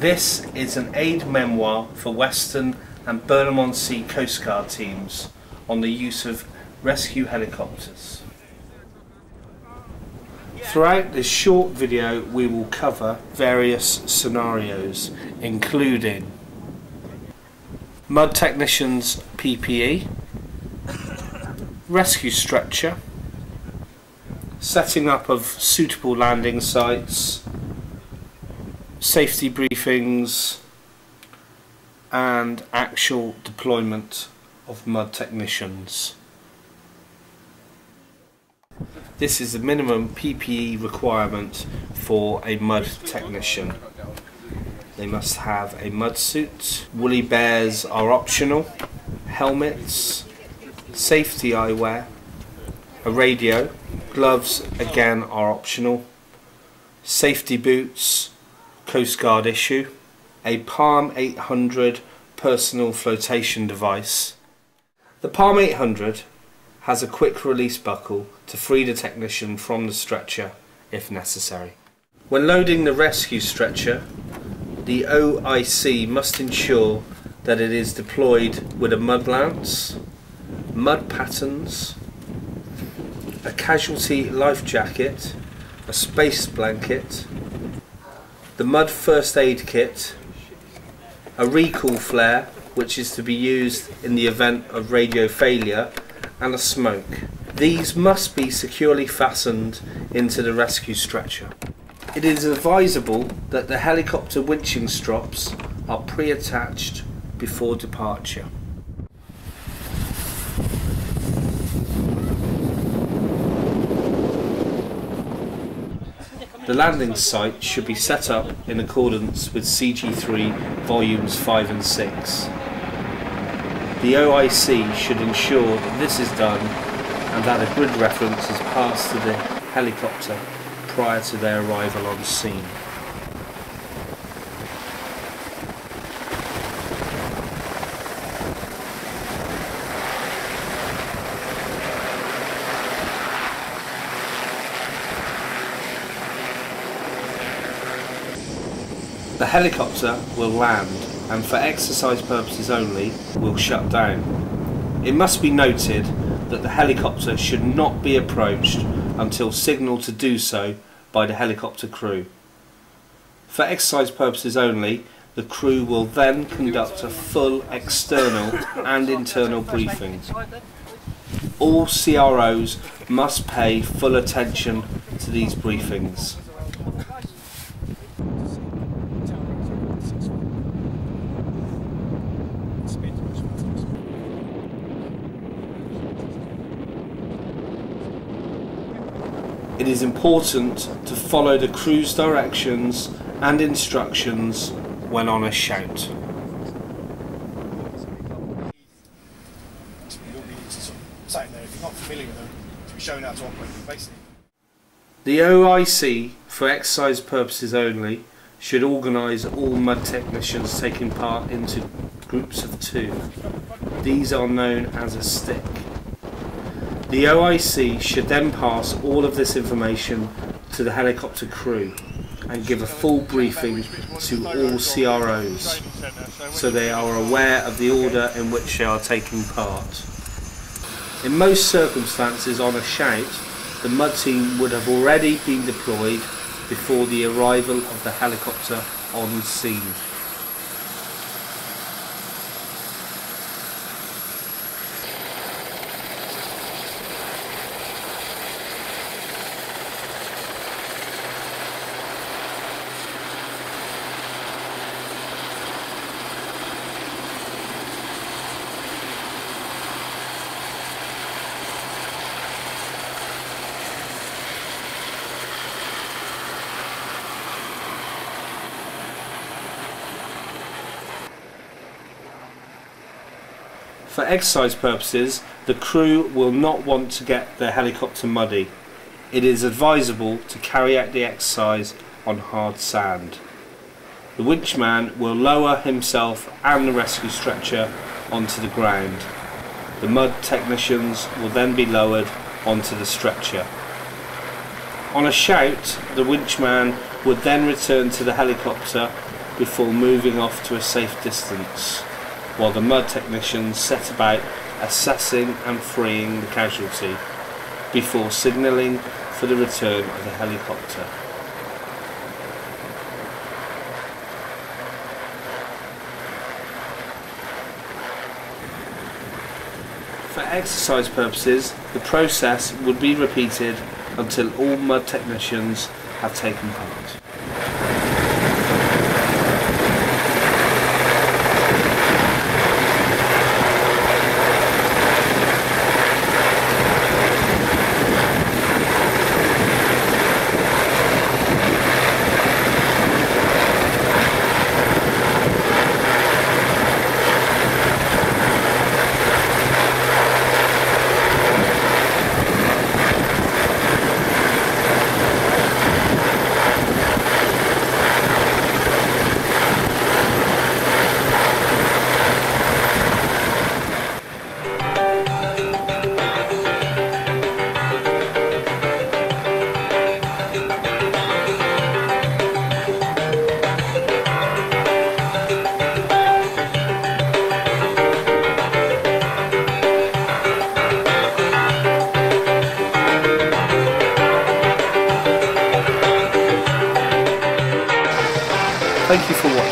This is an aid memoir for Western and Burnham-on-Sea coastguard teams on the use of rescue helicopters. Throughout this short video we will cover various scenarios, including mud technicians' PPE, rescue stretcher, setting up of suitable landing sites, safety briefings, and actual deployment of mud technicians. This is the minimum PPE requirement for a mud technician. They must have a mud suit, woolly bears are optional, helmets, safety eyewear, a radio, gloves again are optional, safety boots, coastguard issue, a Palm 800 personal flotation device. The Palm 800 has a quick release buckle to free the technician from the stretcher if necessary. When loading the rescue stretcher, the OIC must ensure that it is deployed with a mud lance, mud patterns, a casualty life jacket, a space blanket, the mud first aid kit, a recall flare which is to be used in the event of radio failure, and a smoke. These must be securely fastened into the rescue stretcher. It is advisable that the helicopter winching strops are pre-attached before departure. The landing site should be set up in accordance with CG3 volumes 5 and 6. The OIC should ensure that this is done and that a grid reference is passed to the helicopter prior to their arrival on scene. The helicopter will land and for exercise purposes only will shut down. It must be noted that the helicopter should not be approached until signalled to do so by the helicopter crew. For exercise purposes only, the crew will then conduct a full external and internal briefing. All CROs must pay full attention to these briefings. It is important to follow the crew's directions and instructions when on a shout. The OIC, for exercise purposes only, should organise all mud technicians taking part into groups of 2. These are known as a stick. The OIC should then pass all of this information to the helicopter crew and give a full briefing to all CROs so they are aware of the order in which they are taking part. In most circumstances on a shout, the mud team would have already been deployed before the arrival of the helicopter on scene. For exercise purposes, the crew will not want to get their helicopter muddy. It is advisable to carry out the exercise on hard sand. The winchman will lower himself and the rescue stretcher onto the ground. The mud technicians will then be lowered onto the stretcher. On a shout, the winchman would then return to the helicopter before moving off to a safe distance, while the mud technicians set about assessing and freeing the casualty before signalling for the return of the helicopter. For exercise purposes, the process would be repeated until all mud technicians have taken part. Thank you for watching.